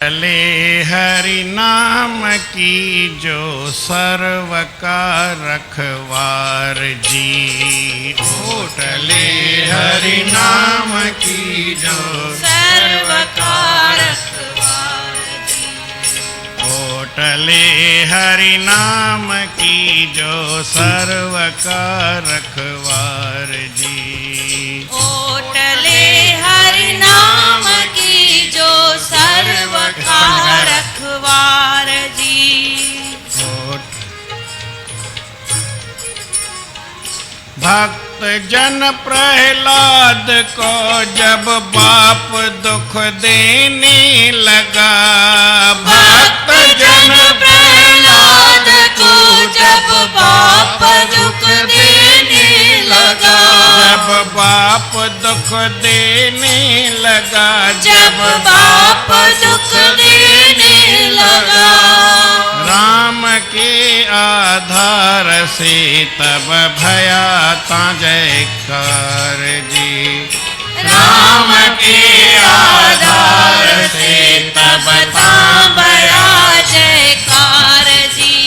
चले हरि नाम की जो सर्व का रखवार जी। होटले हरि नाम की जो सर्व का रखवार जी। होटले हरि नाम की जो सर्व का रखवार जी। होटले हरि नाम की जो सर्व का रखवार जी। भक्त जन प्रहलाद को जब बाप दुख देने लगा। भक्त जन प्रहलाद को जब बाप दुख देने लगा। जब बाप दुख देने लगा। जब बाप दुख देने लगा। राम के आधार से तब भया ता जयकार जी। राम के आधार से तब ता भया जयकार जी।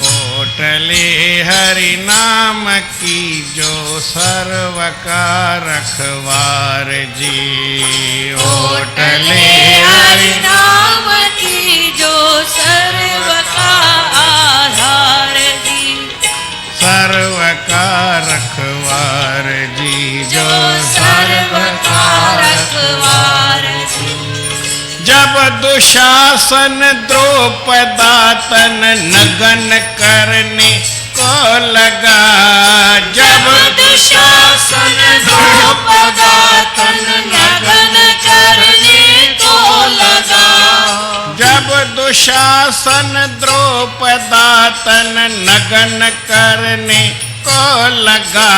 होटले हरि नाम की जो सर्व का रखवार जी। होटले हरि नाम की जो सर्व का आधार जी। सर्व का रखवार जी। जो सर्व का रखवार जी। जब दुशासन द्रौपदातन नगन करने को लगा। जब दुशासन द्रौपदातन नगन करने को लगा। जब दुशासन द्रौपदातन नगन करने को लगा।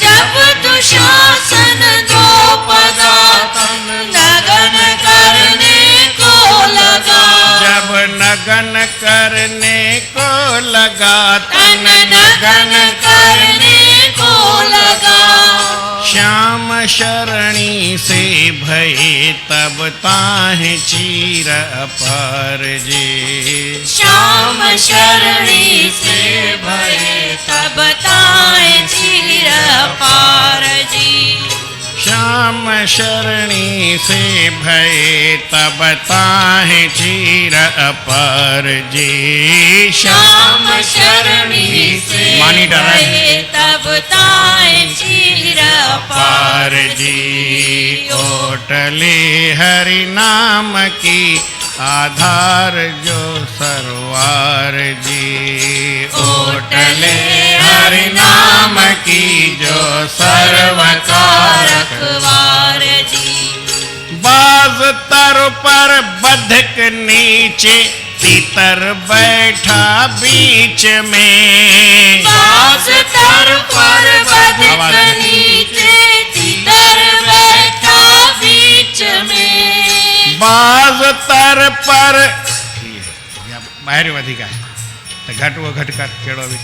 जब दुशासन द्रौपदातन नगन करने को लगा। जब नगन करने को लगा। तन नगन करने को लगा। श्याम शरणी से भये तब ताहि चीर अपार जी। श्याम शरणी से भये तब ताहि चीर अपार जी। श्याम शरणी से भये तब ताहि चीर अपार जी। श्याम शरणी से भये तब ताहि चीर अपार जी। होटले हरि नाम की आधार जो सरवार जी। होटले हरि नाम की जो सर्व का रखवार जी। बाज तर पर बधक नीचे तीतर बैठा बीच में। बाज तर पर बधक नीचे तीतर बैठा बीच में। बाज तर पर बाहर वधिक है तो घट वो घट कर केड़ो भी।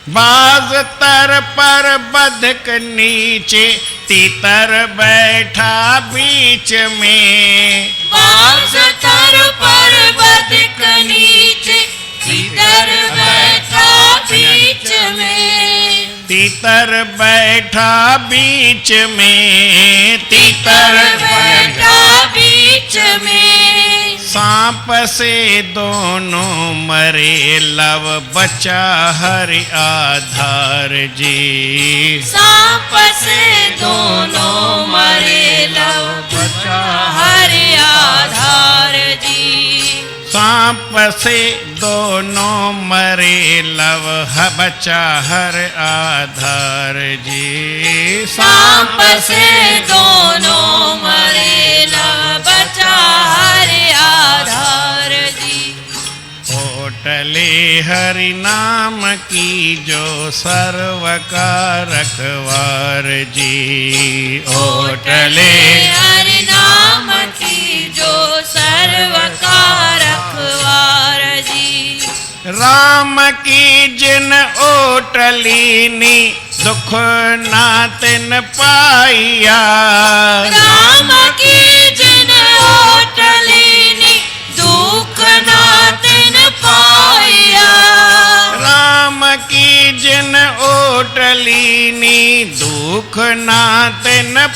बाज तर पर बधक नीचे तीतर बैठा बीच में। बाज तर पर बधक नीचे तीतर बैठा बीच में। तीतर बैठा बीच में। तीतर बैठा बीच में। सांप से दोनों मरे लव बचा हरि आधार जी। सांप से दोनों मरे लव बचा हरि आधार जी। सांप से दोनों मरे लव बचा हर आधार जी। सांप से दोनों मरे लव बचा हरि आधार जी। होटले हरि नाम की जो सर्व का रखवार जी। होटले हरि नाम की जो सर्व का रखवार जी। राम की जिन ओटलीनी दुख नातिन पाइया। राम की जिन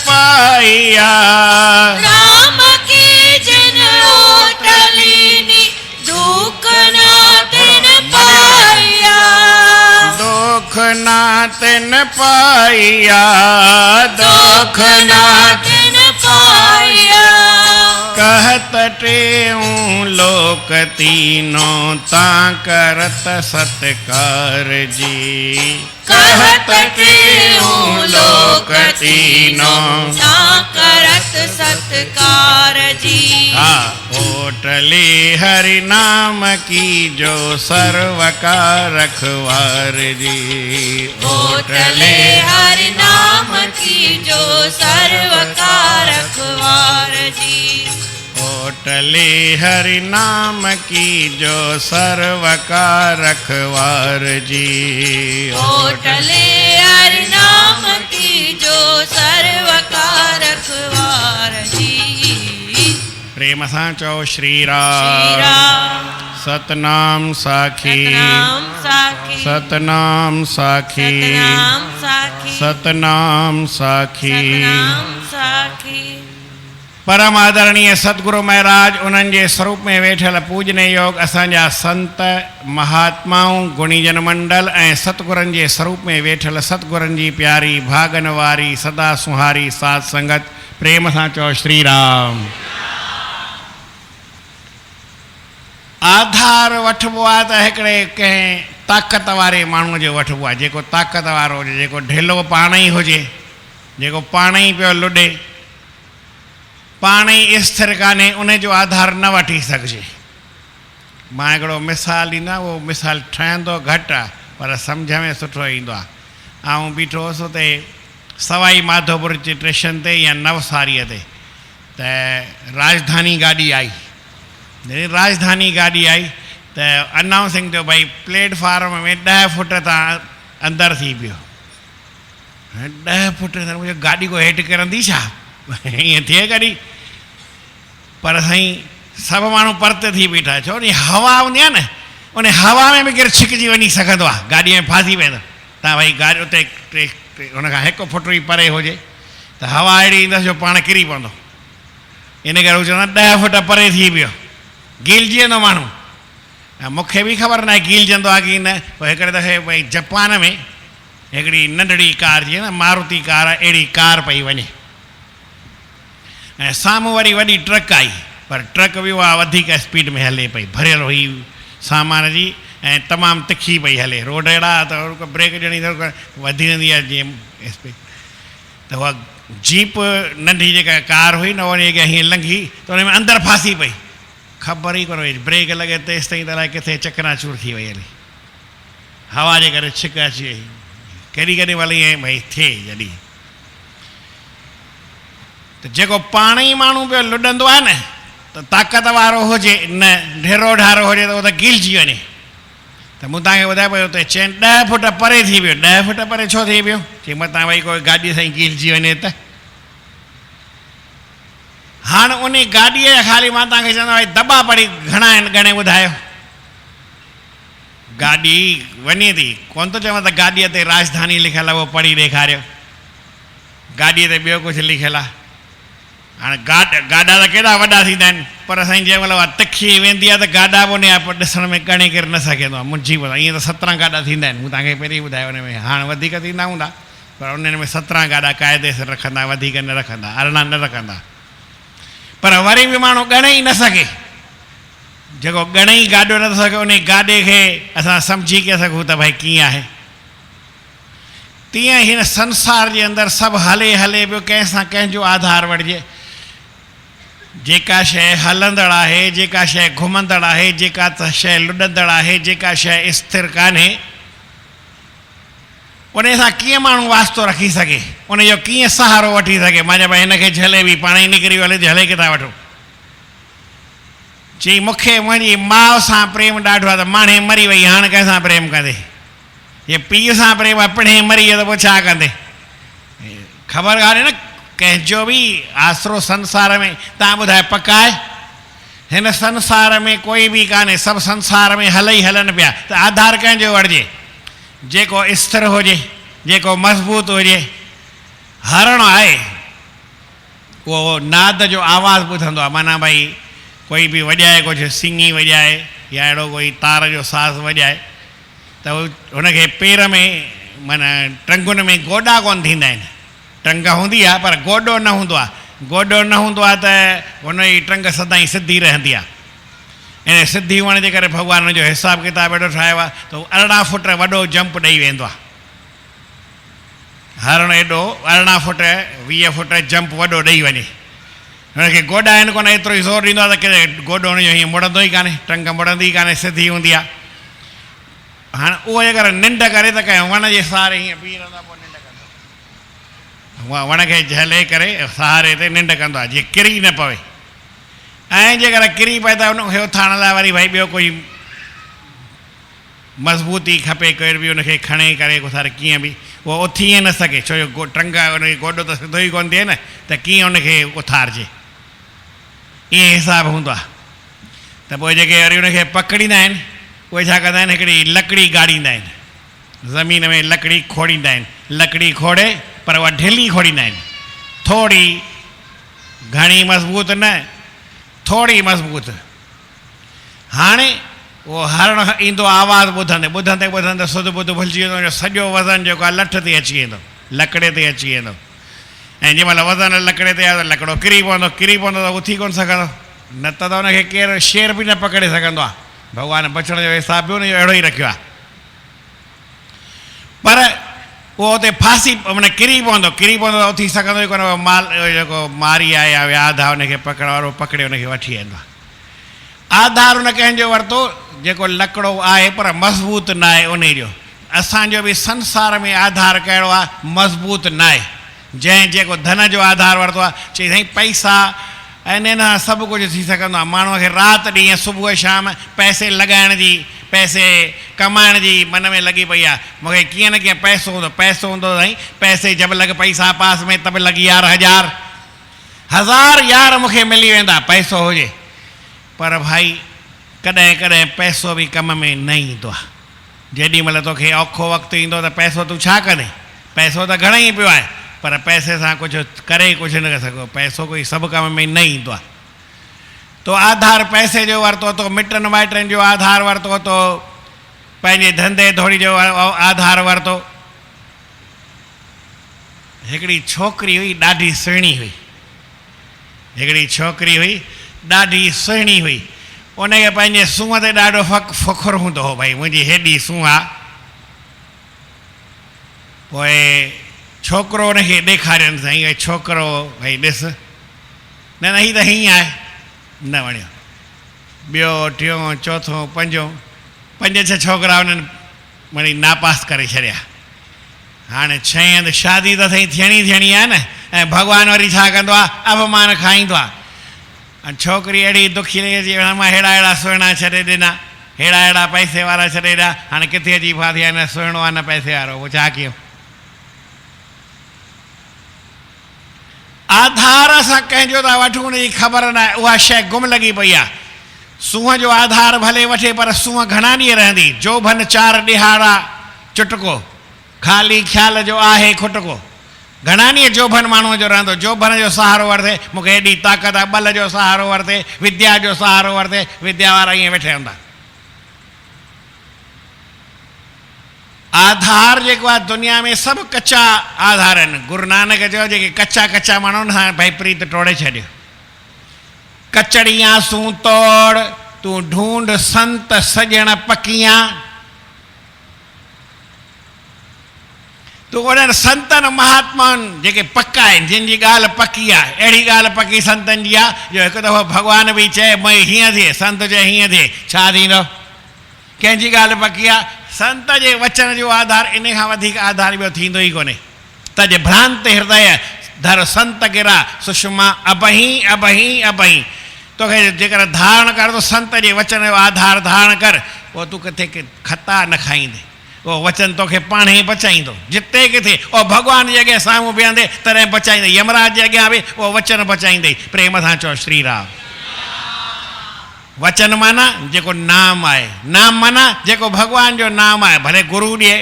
पाइया। राम की जिन ओटलीनी दुख ना तिन पाइया। दुख ना तिन पाइया, दुख ना तिन पाइया। कहत टेऊं लोक तीनों ता करत सत्कार जी। कहत टेऊं लोक तीनों ता करत सत्कार जी। ओटले हरि नाम की जो सर्व का रखवार जी। ओटले हरि नाम की जो सर्व का रखवार जी। ओटले हरि नाम की जो सर्व का रखवार जी। ओटले हरि नाम की जो सर्व का रखवार जी। प्रेम सां चओ श्री श्री राम। राम सतनाम साखी, सतनाम साखी। सतनाम साखी, सतनाम साखी। सतनाम साखी। सतनाम साखी। परम आदरणीय सतगुरु महाराज उन्हनि जे स्वरूप में वेठल पूजने योग असांजा संत महात्माऊं गुणीजन मंडल ऐं सतगुरनि जे स्वरूप में वेठल सतगुरनि जी प्यारी भागन वारी सदा सुहारी साध संगत। प्रेम सां चओ श्री राम। आधार वठिबो आहे त हिकिड़े कंहिं ताक़त वारे माण्हूअ जो वठिबो आहे, जेको ताक़त वारो हुजे, जेको ढिलो पाण ई हुजे, जेको पाण ई पियो लुॾे, पाण ई स्थिर कान्हे, उन जो आधार न वठी सघिजे। मां हिकिड़ो मिसाल ॾींदो आहियां, उहो मिसाल ठहंदो घटि आहे पर सम्झ में सुठो ईंदो आहे। ऐं बीठो हुउसि उते सवाई माधोपुर स्टेशन ते या नवसारीअ ते, त राजधानी गाॾी आई। जॾहिं राजधानी गाॾी आई त अनाउंसिंग थियो भई प्लेटफार्म में 10 फुट तां अंदरि थी पियो। 10 फुट मुंहिंजो गाॾी को हेठि किरंदी छा? ईअं थिए कॾहिं? पर साईं सभु माण्हू परते थी बीठा, छो उन हवा हूंदी आहे न, उन हवा में बि केरु छिकिजी वञी सघंदो आहे, गाॾीअ में फासी वेंदो। तव्हां भई गाॾी उते हुनखां 1 फुट ई परे हुजे त हवा अहिड़ी ईंदसि जो पाण किरी पवंदो। इन करे हू चवंदा 10 फुट परे थी पियो, गीलजी वेंदो माण्हू। ऐं मूंखे बि ख़बर न आहे गीलजंदो आहे की न। पोइ हिकिड़े दफ़े भई जापान में हिकिड़ी नंढड़ी कार, जीअं न मारुति कार आहे, अहिड़ी कार पई वञे ऐं साम्हूं वरी वॾी ट्रक आई, पर ट्रक बि उहा वधीक स्पीड में हले पई, भरियल हुई सामान जी ऐं तमामु तिखी पई हले। रोड अहिड़ा त ब्रेक ॾियणी वधी वेंदी आहे जीअं स्पीड। त उहा जीप नंढी जेका कार हुई न, उन अॻियां हीअं लंघी त उन में अंदरि फासी पई, ख़बर ई कोन हुई। ब्रेक लॻे तेसि ताईं त अलाए किथे चकनाचूर थी वई हली, हवा जे करे छिक अची वई। केॾी केॾी महिल ईअं भई थिए जॾहिं त जेको पाण ई माण्हू पियो लुॾंदो आहे न, त ताक़त वारो हुजे न ढेरो ढारो हुजे त उहो त गीलजी वञे। त मूं तव्हांखे ॿुधायो पियो हुते चइनि 10 फुट परे थी पियो। 10 फुट परे छो थी पियो? चई मतां भई कोई गाॾीअ सां ई गीलजी वञे त। हाणे उन गाॾीअ जा ख़ाली मां तव्हांखे चवंदो भई दॿा पढ़ी घणा आहिनि ॻणे ॿुधायो। गाॾी वञे थी, कोन थो चवां त गाॾीअ ते राजधानी लिखियलु आहे, उहो पढ़ी ॾेखारियो। गाॾीअ ते ॿियो कुझु लिखियलु आहे। हाणे गाॾा त केॾा वॾा थींदा आहिनि, पर साईं जंहिं महिल उहा तिखी वेंदी आहे त गाॾा बि उन जा ॾिसण में ॻणे केरु न सघंदो आहे, मुंझी पवंदो आहे। ईअं त 17 गाॾा थींदा आहिनि, मूं तव्हांखे पहिरीं ॿुधायो। उन में हाणे वधीक थींदा हूंदा, पर उन्हनि में 17 गाॾा क़ाइदे सां रखंदा, वधीक न रखंदा, अरिड़हं न रखंदा। पर वरी बि माण्हू ॻणे ई न सघे। जेको ॻणे ई गाॾो नथो सघे, उन गाॾे खे असां सम्झी कीअं सघूं त भई कीअं आहे। तीअं हिन संसार जे अंदरि सभु हले हले पियो, कंहिंसां कंहिंजो आधार वठिजे। जेका शइ हलंदड़ आहे, जेका शइ घुमंदड़ आहे, जेका शइ लुॾंदड़ आहे, जेका शइ स्थिर कान्हे, उन सां कीअं माण्हू वास्तो रखी सघे, उनजो कीअं सहारो वठी सघे। मां चयो भई हिनखे झले बि पाण ई निकिरी हले, झले किथां वठो। चई मूंखे मुंहिंजी माउ सां प्रेम ॾाढो आहे, त माणे मरी वई, हाणे कंहिंसां प्रेम कंदे? ये पीउ सां प्रेम अपने मरी वियो त पोइ छा कंदे? ख़बर कान्हे न कंहिंजो बि आसरो संसार में। तव्हां ॿुधायो पक आहे? हिन संसार में कोई बि कान्हे, सभु संसार में हल ई हलनि पिया, त आधार कंहिंजो वठिजे? जेको स्थिर हुजे, जेको मज़बूत हुजे। हरणु आहे, वो नाद जो आवाज़ ॿुधंदो आहे, माना भई कोई बि वॼाए कुझु सिंगी वॼाए या अहिड़ो कोई तार जो साज़ वॼाए त हुनखे पेर में माना टंगुनि में गोॾा कोन थींदा आहिनि। टंग हूंदी आहे पर गोॾो न हूंदो आहे, गोॾो न हूंदो आहे त हुनजी टंग सदाईं सिधी रहंदी आहे। इन सिधी हुअण जे करे भॻवान जो हिसाब किताब एॾो ठाहियो आहे त 18 फुट वॾो जंप ॾेई वेंदो आहे। हरणु एॾो 18 फुट 20 फुट जंप वॾो ॾेई वञे, हुनखे गोॾा आहिनि कोन, एतिरो ई ज़ोर ॾींदो आहे त किथे गोॾो हुनजो हीअं मुड़ंदो ई कान्हे, टंग मुड़ंदी ई कान्हे, सिधी हूंदी आहे। हाणे उहो अगरि निंड करे त कंहिं वण जे सहारे हीअं बीह रहंदो आहे, पोइ निंड कंदो, उहा वण खे झले करे सहारे ते निंड कंदो आहे जीअं किरी न पवे। ऐं जेकर किरी पए त हुनखे उथारण लाइ वरी भई ॿियो कोई मज़बूती खपे, केरु बि हुनखे खणे करे उथारे, कीअं बि उहो उथी ई न सघे, छो जो टंग हुनखे गोॾो त सिधो ई कोन थिए न, त कीअं हुनखे उथारिजे, ईअं हिसाबु हूंदो आहे। त पोइ जेके वरी हुनखे पकड़ींदा आहिनि उहे छा कंदा आहिनि, हिकिड़ी लकड़ी गाड़ींदा आहिनि, ज़मीन में लकड़ी खोड़ींदा आहिनि, लकड़ी खोड़े पर उहा ढिली खोड़ींदा आहिनि, थोरी घणी मज़बूत न, थोरी मज़बूत। हाणे उहो हरणु ईंदो आवाज़ु ॿुधंदे ॿुधंदे ॿुधंदे सुध ॿुध भुलिजी वेंदो, सॼो वज़न जेको आहे लठ ते अची वेंदो, लकिड़े ते अची वेंदो। ऐं जंहिं महिल वज़न लकिड़े ते आयो त लकिड़ो किरी पवंदो त उथी कोन सघंदो, न त हुनखे केरु शेर बि न पकड़े सघंदो आहे। भॻवान बचण जो हिसाब बि हुनजो अहिड़ो ई रखियो आहे। पर उहो हुते फासी माना किरी पवंदो त उथी सघंदो ई कोन, माल जेको मारी आहे या व्याध आहे हुनखे पकड़ वारो पकड़े हुनखे वठी वेंदो आहे। आधार हुन कंहिंजो वरितो जेको लकिड़ो आहे पर मज़बूत न आहे उन जो। असांजो बि संसार में आधार कहिड़ो आहे, मज़बूत न आहे। जंहिं जेको धन जो आधार वरितो आहे, चई साईं पैसा ऐं इन सां सभु कुझु थी सघंदो आहे। माण्हूअ खे राति ॾींहुं सुबुह शाम पैसे लॻाइण जी, पैसे कमाइण जी मन में लॻी पई आहे, मूंखे कीअं न कीअं पैसो हूंदो साईं, पैसे जब लॻ पैसा पास में तब लॻी यार हज़ार यार मूंखे मिली वेंदा, पैसो हुजे। पर भाई कॾहिं कॾहिं पैसो बि कम में न ईंदो आहे। जेॾी महिल तोखे औखो वक़्तु ईंदो त पैसो तूं छा कंदे, पैसो त घणेई पियो आहे पर पैसे सां कुझु करे कुझु न करे सघो, पैसो कोई सभु कम में न ईंदो आहे। तो आधार पैसे जो वरितो तो, मिटनि माइटनि जो आधार वरितो तो, पंहिंजे धंधे धोड़ी जो आधार वरितो। हिकिड़ी छोकिरी हुई ॾाढी सुहिणी हुई, हिकिड़ी छोकिरी हुई ॾाढी सुहिणी हुई, उनखे पंहिंजे सूंहं ते ॾाढो फ़ख़ुरु हूंदो हो, भई मुंहिंजी हेॾी सूंहं आहे। पोइ छोकिरो हुनखे ॾेखारियनि साईं, भई छोकिरो भई ॾिस, न हीअ त हीअं आहे, न वणियो। ॿियो टियों चौथों पंजों, 5-6 छोकिरा हुननि वरी नापास करे छॾिया। हाणे 6 हंधि शादी त साईं थियणी आहे न, ऐं भॻवानु वरी छा कंदो आहे, अपमान खाईंदो आहे। ऐं छोकिरी अहिड़ी दुखी लॻे थी, मां अहिड़ा सुहिणा छॾे ॾिना, अहिड़ा पैसे वारा छॾे ॾिना, हाणे किथे अची फाथी आहे, न सुहिणो आहे न पैसे वारो, पोइ छा कयूं। आधार असां कंहिंजो था वठूं हुनजी ख़बर न आहे, उहा शइ गुम लॻी पई आहे। सूंहं जो आधार भले वठे पर सूंहं घणा ॾींहं रहंदी, जोभन 4 ॾिहाड़ा चुटको, ख़ाली ख़्याल जो आहे खुटको। घणा ॾींहं जोभन माण्हूअ जो रहंदो, जोभन जो सहारो वरिते, मूंखे हेॾी ताक़त आहे, बल जो सहारो वरिते, विद्या जो सहारो वरिते, विद्या वारा ईअं वेठे हूंदा। आधार जेको आहे दुनिया में सभु कच्चा आधार आहिनि। गुरु नानक चयो जेके कच्चा माण्हू न भाई प्रीत टोड़े छॾियो। कचड़ियां सूं तोड़ तूं ढूंढ संत सजण पकियां, तूं उन्हनि संतनि महात्माउनि जेके पका आहिनि, जिन जी ॻाल्हि पकी आहे, अहिड़ी ॻाल्हि पकी संतनि जी आहे जो हिकु दफ़ो भॻवान बि चए भई हीअं थिए, संत चए हीअं थिए, छा थींदो। कंहिंजी ॻाल्हि पकी आहे, संत जे वचन जो आधार, इन खां वधीक आधार ॿियो थींदो ई कोन्हे। तज भ्रांत हृदय धर संत गिरा सुषमा अबही अबही अबही। तोखे जेकर धारण कर तो संत जे वचन जो आधार धारण कर, पोइ तूं किथे खता न खाईंदे, उहो वचन तोखे पाण ई बचाईंदो। जिते किथे उहो भॻवान जे अॻियां साम्हूं बीहंदे तॾहिं बचाईंदे, यमराज जे अॻियां बि उहो वचन बचाईंदे। प्रेम सां चओ श्री राम। वचन माना जेको नाम आहे, नाम माना जेको भॻवान जो नाम आहे, भले गुरू ॾिए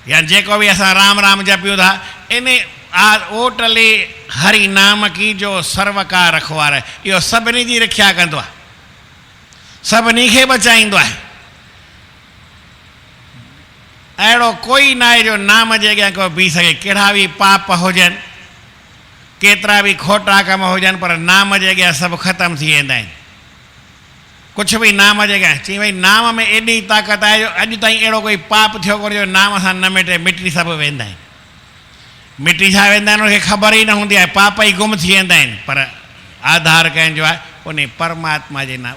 या जेको बि असां राम राम जपियूं था, इन ओटले हरि नाम की जो सर्वकार रखवार है, इहो सभिनी जी रक्षा कंदो आहे, सभिनी खे बचाईंदो आहे। अहिड़ो कोई न आहे जो नाम जे अॻियां को बीह सघे। कहिड़ा बि पाप हुजनि, केतिरा बि खोटा कम हुजनि, पर नाम जे अॻियां सभु ख़तमु थी वेंदा आहिनि। कुछ भी नाम जे अॻियां चई भई नाम में एॾी ताक़त आहे जो अॼु ताईं अहिड़ो कोई पाप थियो कोन्हे जो नाम सां न मिटे, मिटी सभु वेंदा आहिनि। मिटी छा वेंदा आहिनि उनखे ख़बर ई न हूंदी आहे, पाप ई गुम थी वेंदा आहिनि। पर आधार कंहिंजो आहे उन परमात्मा जे नाम।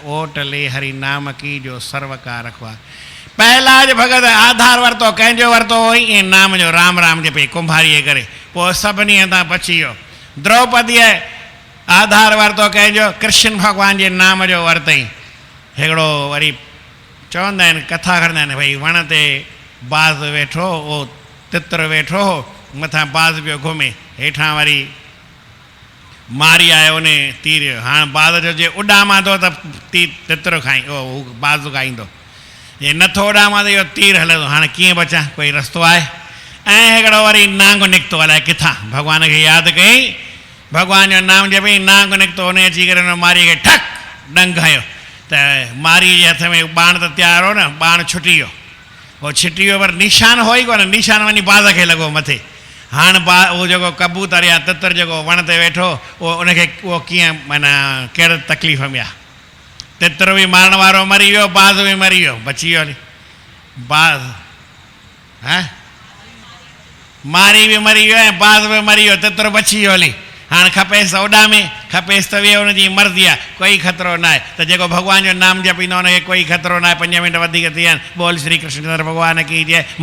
ओटले हरि नाम की जो सर्वकार रखवा। पहलाज भगत आधार वरितो, कंहिंजो वरितो हुई ईअं नाम जो, राम राम जे पई कुंभारीअ करे, पोइ सभिनी हंधां बची वियो। द्रौपदीअ आधार वरितो कंहिंजो, कृष्ण भॻवान जे नाम जो वरितई। हिकिड़ो वरी चवंदा आहिनि, कथा कंदा आहिनि भई वण ते बाज़ वेठो, उहो तित्र वेठो हो, मथां बाज़ पियो घुमे, हेठां वरी मारी आयो उन तीर। हाणे बाज़ जो जे उॾामां थो त तित्र खाई उहो बाज़ खाईंदो, जे नथो उॾामां त इहो तीर हलंदो। हाणे कीअं बचां, कोई रस्तो आहे? ऐं हिकिड़ो वरी नांग निकितो, अलाए किथां भॻवान खे यादि कई, भगवान जो नाम जपई, नांग निकितो, उन अची करे हुन मारी खे ठक डंग हयो त मारी जे हथ में बाण त तयारु हो न, बाण छुटी वियो। उहो छुटी वियो पर निशान हो ई कोन, निशान वञी बाज़ खे लॻो मथे। हाणे उहो जेको कबूतर या तितर जेको वण ते वेठो, उहो उनखे उहो कीअं माना कहिड़े तकलीफ़ में आहे। तितर बि मारण वारो मरी वियो, बाज़ बि मरी वियो, बची वियो हली बाज़। मारी बि मरी वियो ऐं बाज़ बि मरी वियो, तितर बची वियो हली। हाणे खपेसि त उॾामे, खपेसि त वे, हुनजी मर्ज़ी आहे, कोई ख़तरो न आहे। त जेको भॻवान जो नाम जपींदो हुनखे कोई ख़तरो न आहे। 5 मिंट वधीक थी विया आहिनि। बोल श्री कृष्ण भॻवान की जय।